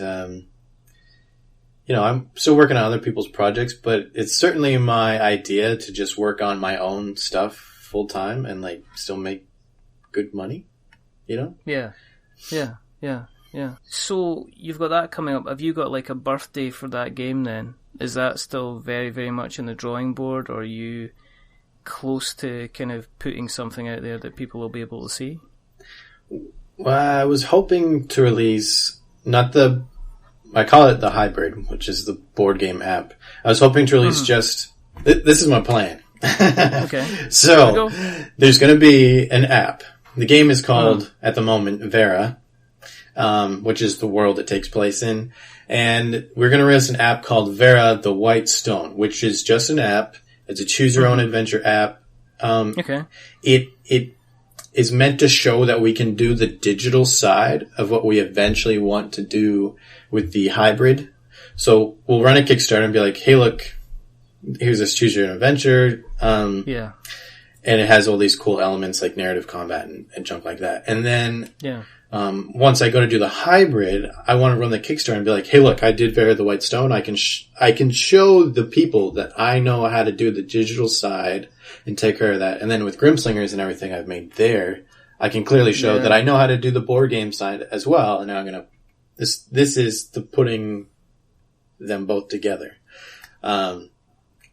I'm still working on other people's projects, but it's certainly my idea to just work on my own stuff full time and like still make good money, Yeah. So you've got that coming up. Have you got like a birthday for that game then? Is that still very, very much in the drawing board, or are you close to kind of putting something out there that people will be able to see? Well, I was hoping to release I call it the Hybrid, which is the board game app. I was hoping to release this is my plan. Okay. So, there's going to be an app. The game is called, at the moment, Vera, which is the world it takes place in. And we're going to release an app called Vera the White Stone, which is just an app. It's a choose-your-own-adventure app. Okay. It is meant to show that we can do the digital side of what we eventually want to do with the hybrid. So we'll run a Kickstarter and be like, hey, look, here's this choose-your-own-adventure. Yeah. And it has all these cool elements like narrative combat and junk like that. And then once I go to do the hybrid, I want to run the Kickstarter and be like, hey, look, I did Vera the White Stone. I can show the people that I know how to do the digital side and take care of that. And then with Grimslingers and everything I've made there, I can clearly show that I know how to do the board game side as well. And now this is the putting them both together.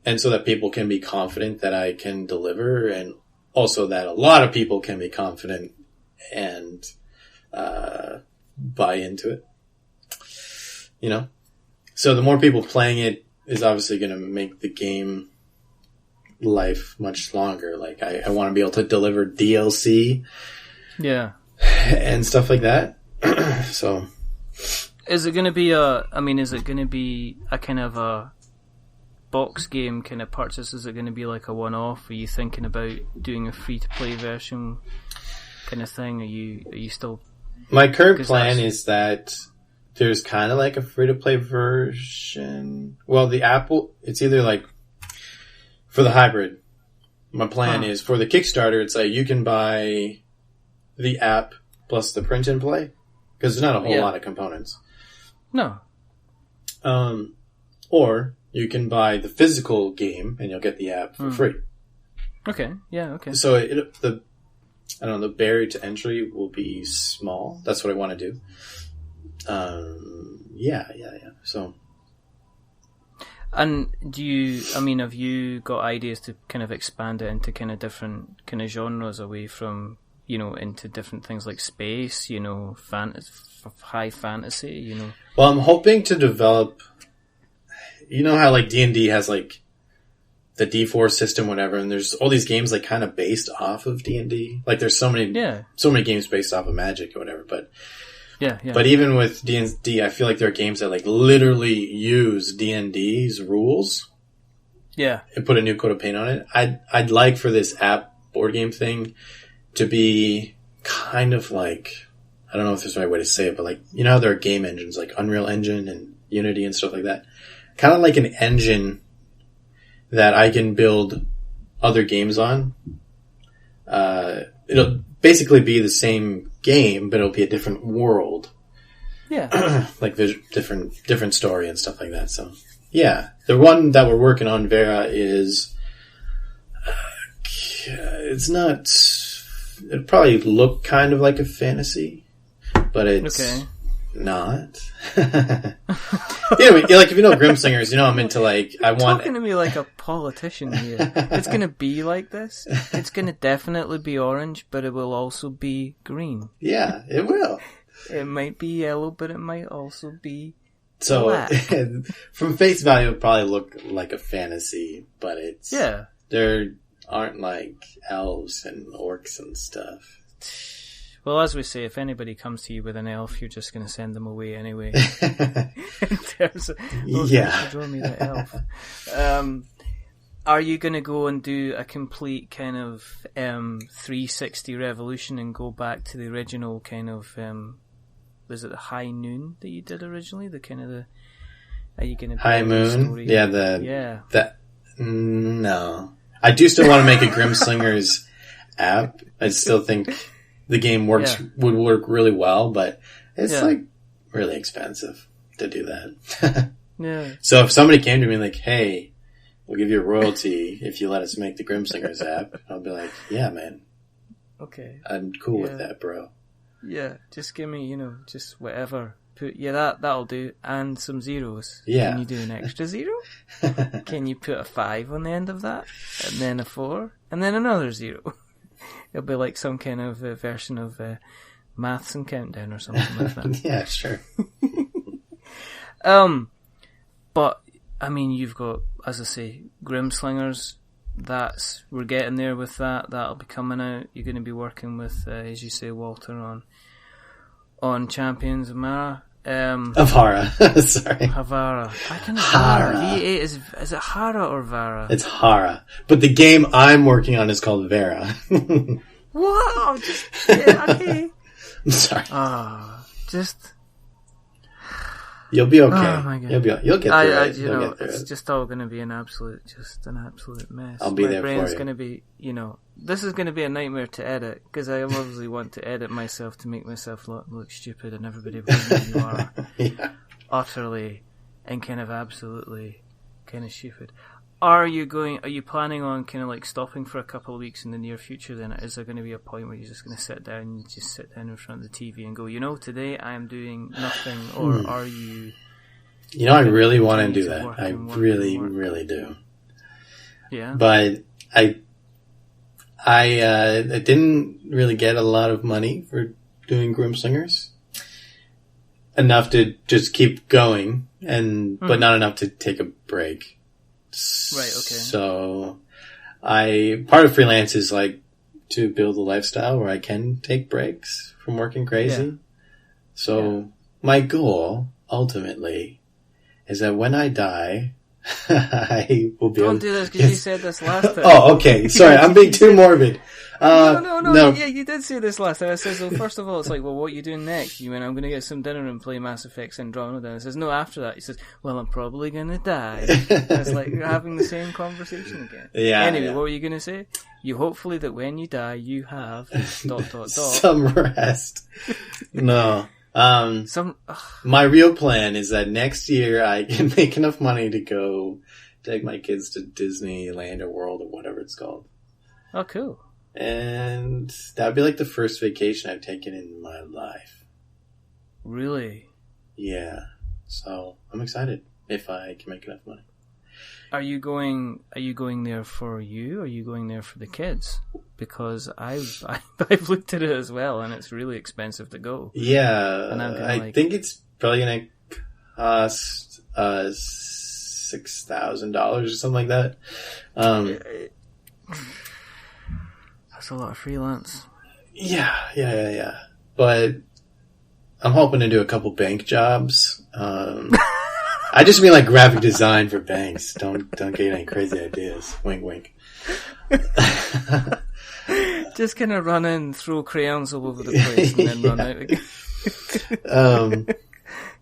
And so that people can be confident that I can deliver, and also that a lot of people can be confident and buy into it. you know? So the more people playing it is obviously going to make the game life much longer. Like, I want to be able to deliver DLC. Yeah. And stuff like that. So. Is it going to be a kind of a box game kind of purchase? Is it going to be like a one-off? Are you thinking about doing a free-to-play version kind of thing? Are you still... My current plan is that there's kind of like a free-to-play version. Well, the Apple, it's either like for the hybrid. My plan is for the Kickstarter, it's like you can buy the app plus the print and play because there's not a whole lot of components. No. Or you can buy the physical game and you'll get the app for free. Okay. Yeah. Okay. So the barrier to entry will be small. That's what I want to do. Yeah. So. And have you got ideas to kind of expand it into kind of different kind of genres away from, into different things like space, high fantasy, Well, I'm hoping to develop, how like D&D has like the D4 system, whatever, and there's all these games like kind of based off of D&D. Like there's so many games based off of Magic or whatever, but yeah. But even with D&D, I feel like there are games that like literally use D&D's rules. Yeah. And put a new coat of paint on it. I'd like for this app board game thing to be kind of like, I don't know if there's the right way to say it, but like, how there are game engines like Unreal Engine and Unity and stuff like that. Kind of like an engine that I can build other games on. It'll basically be the same game, but it'll be a different world. Yeah. Like different story and stuff like that. So, yeah. The one that we're working on, Vera, is... it'd probably look kind of like a fantasy, but it's not. Anyway, like if you know Grimslingers, I'm into like talking to me like a politician here. It's gonna be like this. It's gonna definitely be orange, but it will also be green. Yeah, it will. It might be yellow, but it might also be black. From face value, it'll probably look like a fantasy, but there aren't like elves and orcs and stuff. Well, as we say, if anybody comes to you with an elf, you're just going to send them away anyway. In terms of, draw me the elf. Are you going to go and do a complete kind of 360 revolution and go back to the original kind of, was it the High Noon that you did originally? Are you going to High Moon? No. I do still want to make a Grimslingers app. I still think the game would work really well, but it's like really expensive to do that. Yeah. So if somebody came to me like, hey, we'll give you a royalty if you let us make the Grimslingers app, I'll be like, yeah, man. Okay. I'm cool with that, bro. Yeah, just give me, just whatever. That'll do. And some zeros. Yeah. Can you do an extra zero? Can you put a 5 on the end of that? And then a 4? And then another 0? It'll be like some kind of version of Maths and Countdown or something like that. Yeah, sure. But, you've got, as I say, Grimslingers. We're getting there with that. That'll be coming out. You're going to be working with, as you say, Walter, on Champions of Mara. Avara. Sorry. Havara. I can Hara. V8 is it Hara or Vara? It's Hara. But the game I'm working on is called Vera. What? Okay. I'm sorry. You'll be okay. Oh my God. You'll get through it. It's just all going to be an absolute mess. I'll be there for you. My brain's going to be, this is going to be a nightmare to edit because I obviously want to edit myself to make myself look stupid and everybody will know you are utterly and kind of absolutely kind of stupid. Are you planning on kind of like stopping for a couple of weeks in the near future then? Is there going to be a point where you're just going to sit down in front of the TV and go, today I am doing nothing, or are you... I really want to do that. I really, really do. Yeah. But I didn't really get a lot of money for doing Grimslingers. enough to just keep going, but not enough to take a break. Right. Okay. So, part of freelance is like to build a lifestyle where I can take breaks from working crazy. Yeah. So, my goal ultimately is that when I die, I will be. Don't do this because you said this last time. Oh, okay. Sorry, I'm being too morbid. No. Yeah, you did say this last time. I says, well, first of all, it's like, well, what are you doing next? You went, I'm going to get some dinner and play Mass Effect Andromeda. And I says, no, after that. He says, well, I'm probably going to die. And it's like you're having the same conversation again. Yeah. Anyway, what were you going to say? You hopefully that when you die, you have ... some rest. No. My real plan is that next year I can make enough money to go take my kids to Disneyland or World or whatever it's called. Oh, cool. And that would be like the first vacation I've taken in my life. Really? Yeah. So I'm excited if I can make enough money. Are you going there for you, or are you going there for the kids? Because I've looked at it as well, and it's really expensive to go. Yeah. And I think it's probably going to cost $6,000 or something like that. That's a lot of freelance. Yeah. But I'm hoping to do a couple bank jobs. I just mean like graphic design for banks. Don't get any crazy ideas. Wink, wink. Just kind of run in, throw crayons all over the place, and then run out again.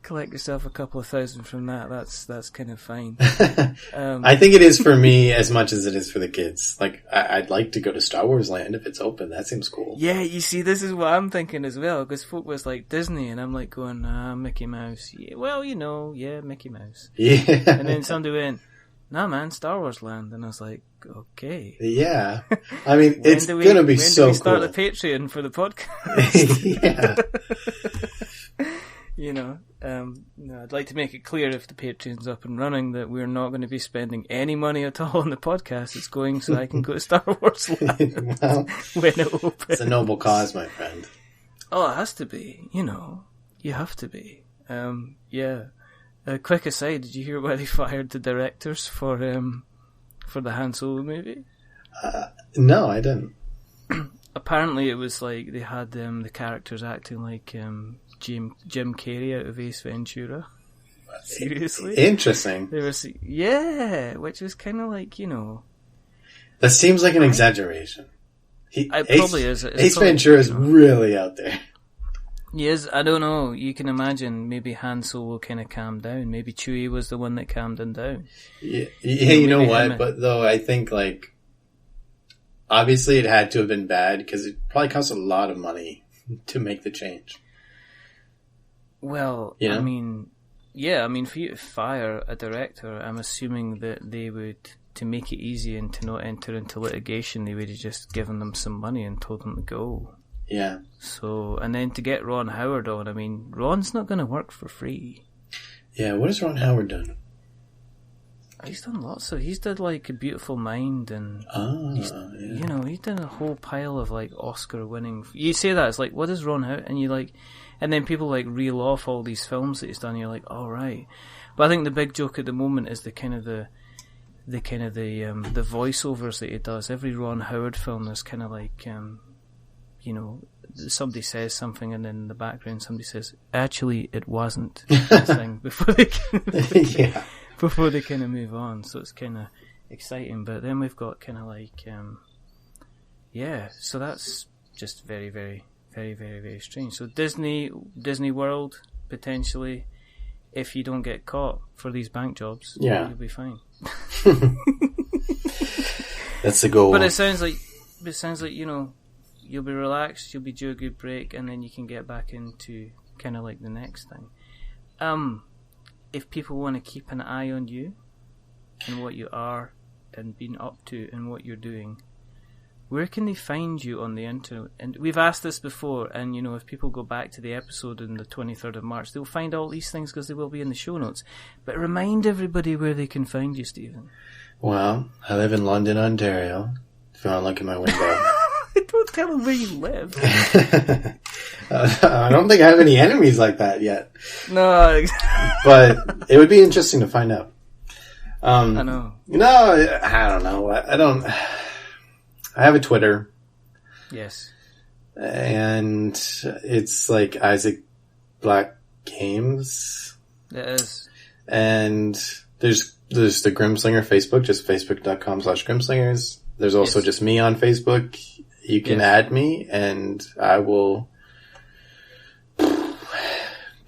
Collect yourself a couple of thousand from that. That's kind of fine. I think it is for me as much as it is for the kids. Like, I'd like to go to Star Wars Land if it's open. That seems cool. Yeah, you see, this is what I'm thinking as well, because folk was like Disney, and I'm like going, Mickey Mouse. Yeah, well, Mickey Mouse. Yeah. And then somebody went, nah, man, Star Wars Land. And I was like, okay. Yeah. I mean, it's going to be so cool. When do we start the Patreon for the podcast? Yeah. I'd like to make it clear if the Patreon's up and running that we're not going to be spending any money at all on the podcast. It's going so I can go to Star Wars Land well, when it opens. It's a noble cause, my friend. Oh, it has to be. You have to be. Yeah. A quick aside, did you hear why they fired the directors for the Han Solo movie? No, I didn't. Apparently it was like they had the characters acting like Jim Carrey out of Ace Ventura. Seriously? Interesting. Which was kind of like, That seems like an exaggeration. Probably is. Ace Ventura is really out there. Yes, I don't know. You can imagine maybe Han Solo kind of calmed down. Maybe Chewie was the one that calmed him down. Yeah, you know what? But though I think obviously it had to have been bad because it probably cost a lot of money to make the change. Well, I mean, for you to fire a director, I'm assuming that they would, to make it easy and to not enter into litigation, they would have just given them some money and told them to go. Yeah. So, and then to get Ron Howard on, I mean, Ron's not going to work for free. Yeah, what has Ron Howard done? He's done lots of. He's did like A Beautiful Mind, and he's done a whole pile of like Oscar-winning. You say that it's like, what is Ron Howard? And you like, and then people like reel off all these films that he's done. And you're like, all right. But I think the big joke at the moment is the voiceovers that he does. Every Ron Howard film, there's kind of like, somebody says something, and then in the background somebody says, "Actually, it wasn't." Thing before they can, before they kind of move on. So it's kind of exciting. But then we've got kind of like, so that's just very, very, very, very, very strange. So Disney World, potentially, if you don't get caught for these bank jobs, you'll be fine. That's the goal. But it sounds like you'll be relaxed, you'll be due a good break, and then you can get back into kind of like the next thing. If people want to keep an eye on you and what you are and been up to and what you're doing, where can they find you on the internet? And we've asked this before, and if people go back to the episode on the 23rd of March, they'll find all these things because they will be in the show notes. But remind everybody where they can find you, Stephen. Well, I live in London, Ontario. If you want to look at my window. I Don't tell them where you live. I don't think I have any enemies like that yet. No. But it would be interesting to find out. I know. No, I don't know. I have a Twitter. Yes. And it's like Isaac Black Games. It is. And there's the Grimslinger Facebook, just facebook.com/Grimslingers. There's also just me on Facebook. You can add me and I will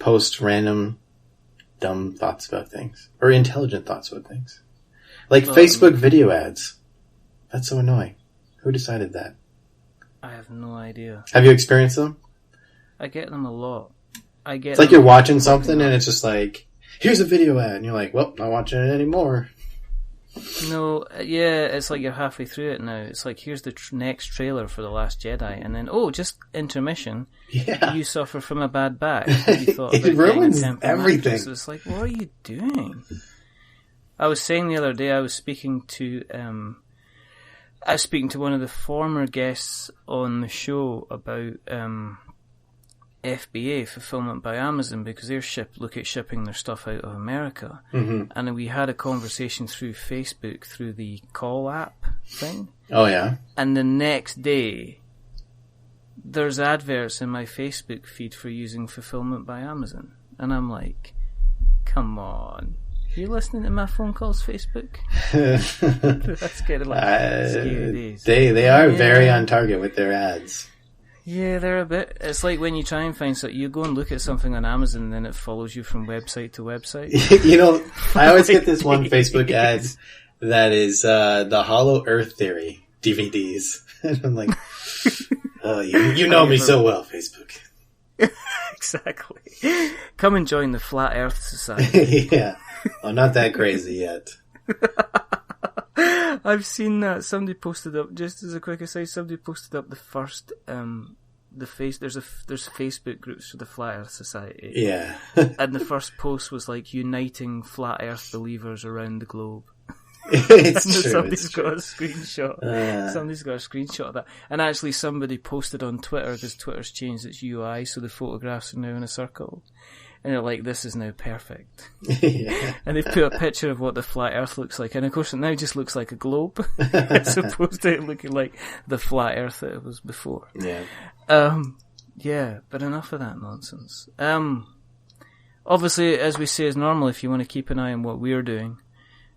post random dumb thoughts about things. Or intelligent thoughts about things. Like Facebook video ads. That's so annoying. Who decided that? I have no idea. Have you experienced them? I get them a lot. It's like you're watching something and it's just like, here's a video ad. And you're like, well, not watching it anymore. No, yeah, it's like you're halfway through it now. It's like, here's the next trailer for The Last Jedi. And then, just intermission. Yeah. You suffer from a bad back. You thought it ruins everything. So it's like, what are you doing? I was saying the other day, I was speaking to one of the former guests on the show about FBA, Fulfillment by Amazon, because they look at shipping their stuff out of America. Mm-hmm. And we had a conversation through Facebook, through the call app thing. Oh, yeah? And the next day, there's adverts in my Facebook feed for using Fulfillment by Amazon. And I'm like, come on. Are you listening to my phone calls, Facebook? That's kind of like scary days. They are very on target with their ads. Yeah, they're a bit. It's like when you try and find something, you go and look at something on Amazon, and then it follows you from website to website. I always get this one Facebook ad that is the Hollow Earth Theory DVDs, and I'm like, oh, you know me so well, Facebook. Exactly. Come and join the Flat Earth Society. Yeah, I'm not that crazy yet. I've seen that. Somebody posted up, just as a quick aside, somebody posted up the first, there's Facebook groups for the Flat Earth Society. Yeah. And the first post was like, uniting Flat Earth believers around the globe. It's true. Somebody's got a screenshot. Somebody's got a screenshot of that. And actually somebody posted on Twitter, because Twitter's changed its UI, so the photographs are now in a circle. And they're like, this is now perfect. Yeah. And they put a picture of what the flat earth looks like. And of course it now just looks like a globe. As opposed to it looking like the flat earth that it was before. Yeah. Yeah, but enough of that nonsense. Obviously, as we say as normal, if you want to keep an eye on what we're doing,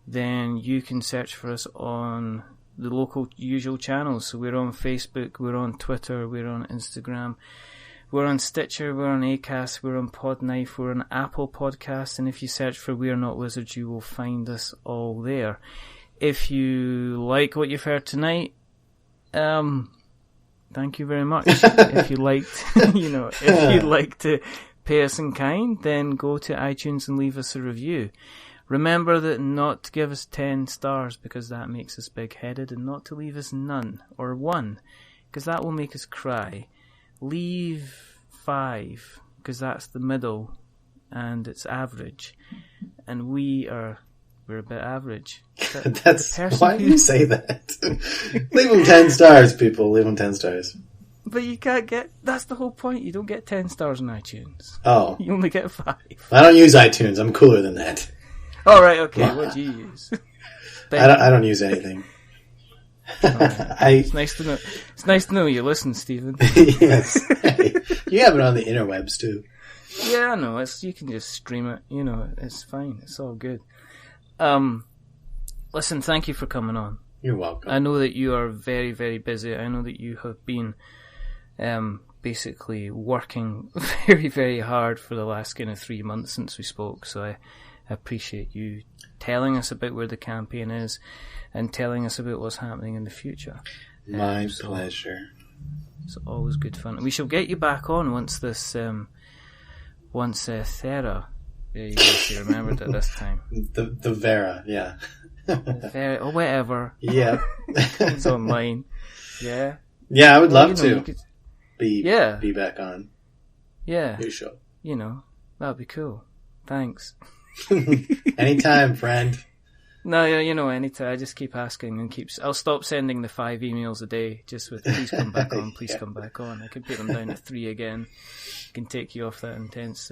then you can search for us on the local usual channels. So we're on Facebook, we're on Twitter, we're on Instagram. We're on Stitcher, we're on Acast, we're on Podknife, we're on Apple Podcasts, and if you search for We're Not Wizards, you will find us all there. If you like what you've heard tonight, thank you very much. If you liked, if you'd like to pay us in kind, then go to iTunes and leave us a review. Remember that not to give us 10 stars, because that makes us big-headed, and not to leave us none, or 1, because that will make us cry. Leave 5, because that's the middle, and it's average, and we're a bit average. That's why do you say that? Leave them 10 stars, people. Leave them 10 stars. But you can't get. That's the whole point. You don't get 10 stars on iTunes. Oh, you only get 5. I don't use iTunes. I'm cooler than that. All right. Okay. What do you use? I don't use anything. Right. It's nice to know. It's nice to know you listen, Stephen. Yes, hey, you have it on the interwebs too. Yeah, I know. You can just stream it. It's fine. It's all good. Listen, thank you for coming on. You're welcome. I know that you are very, very busy. I know that you have been basically working very, very hard for the last kind of 3 months since we spoke. So I appreciate you telling us about where the campaign is and telling us about what's happening in the future. My pleasure. It's always good fun. We shall get you back on once this, Thera, you guys remembered it this time. The Vera, yeah. Vera, or whatever. Yeah. It's online. Yeah. Yeah, I would love to be back on. Yeah. Your show. That'd be cool. Thanks. Anytime, friend. No, you know, anytime. I just keep asking and I'll stop sending the 5 emails a day just with please come back on, please come back on. I can put them down to 3 again. Can take you off that intense.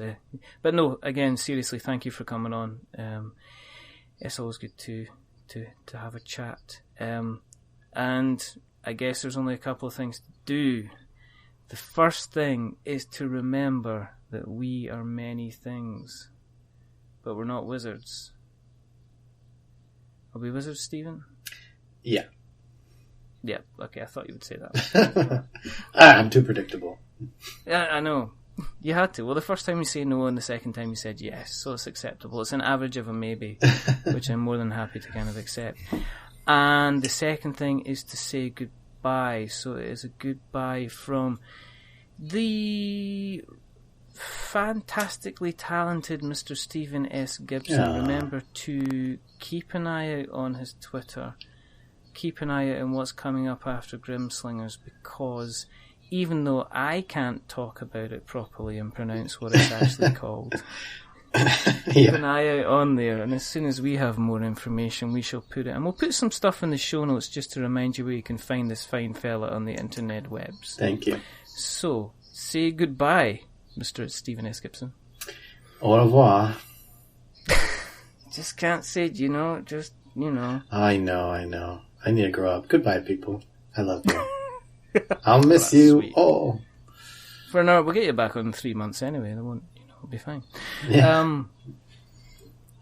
But no, again, seriously, thank you for coming on. It's always good to have a chat. And I guess there's only a couple of things to do. The first thing is to remember that we are many things, but we're not wizards. Are we wizards, Stephen? Yeah. Yeah, okay, I thought you would say that. I'm too predictable. Yeah, I know. You had to. Well, the first time you say no and the second time you said yes, so it's acceptable. It's an average of a maybe, which I'm more than happy to kind of accept. And the second thing is to say goodbye. So it is a goodbye from the fantastically talented Mr. Stephen S. Gibson. Yeah. Remember to keep an eye out on his Twitter. Keep an eye out on what's coming up after Grimslingers, because even though I can't talk about it properly and pronounce what it's actually called, keep an eye out on there, and as soon as we have more information we shall put it, and we'll put some stuff in the show notes just to remind you where you can find this fine fella on the internet webs. Thank you. So, say goodbye, Mr. Stephen S. Gibson. Au revoir. Just can't say it, just, I know. I need to grow up. Goodbye, people. I love you. I'll miss you. Sweet. Oh. For now, we'll get you back on 3 months anyway. They won't, it'll be fine. Yeah.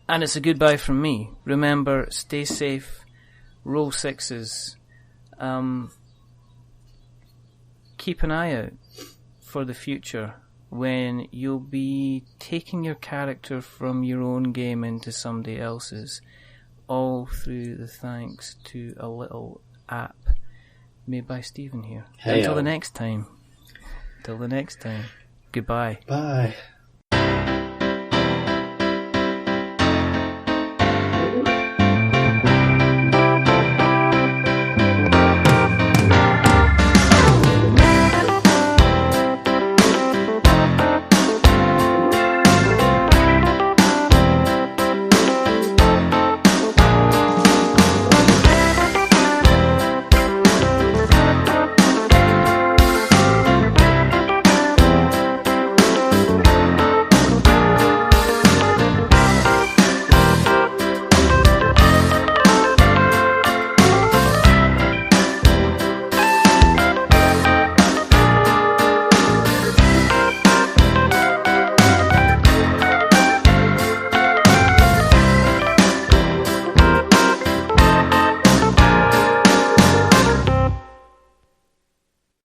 And it's a goodbye from me. Remember, stay safe. Roll 6s. Keep an eye out for the future when you'll be taking your character from your own game into somebody else's, all through the thanks to a little app made by Stephen here. Hey, Until the next time. Goodbye. Bye.